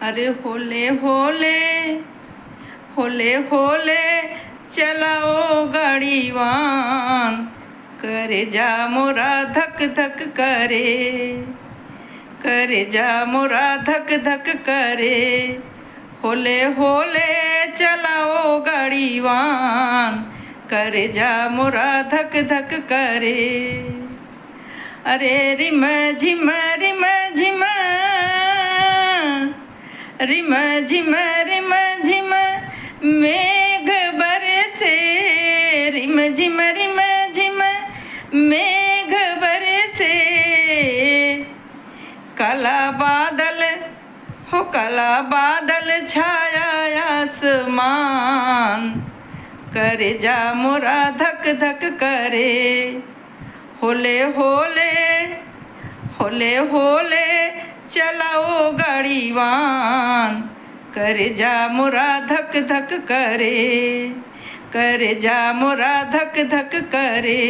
अरे होले होले होले होले चलाओ गाड़ीवान, करे जा मोरा धक धक करे, करे जा मोरा धक धक करे। होले होले चलाओ गाड़ीवान, करे जा मोरा धक धक करे। अरे रिम झिम रिम झिम रिम झिम रिम झिम मेघ बरसे, रिम झिम मेघ बरसे। काला बादल हो काला बादल छाया आसमान, करे जा मोरा धक धक करे। होले होले होले होले चलाओ गाड़ीवान, करे जा मोरा धक धक करे, करे जा मोरा धक धक करे।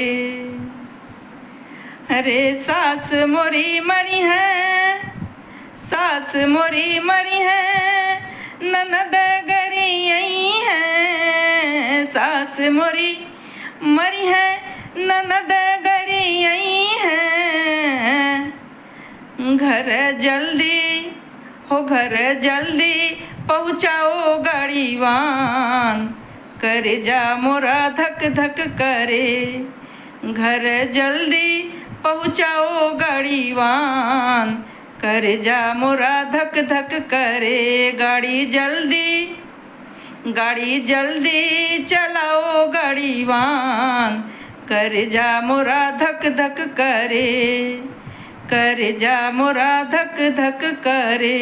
अरे सास मोरी मरी है, सास मोरी मरी है, ननद गरी आई है। सास मोरी मरी है, ननद गरी आई है। घर जल्दी हो घर जल्दी पहुँचाओ गाड़ीवान, करे जा मोरा धक धक करे। घर जल्दी पहुँचाओ गाड़ीवान, करे जा मोरा धक धक करे। गाड़ी जल्दी चलाओ गाड़ीवान, करे जा मोरा धक धक करे, करे जा मोरा धक धक करे।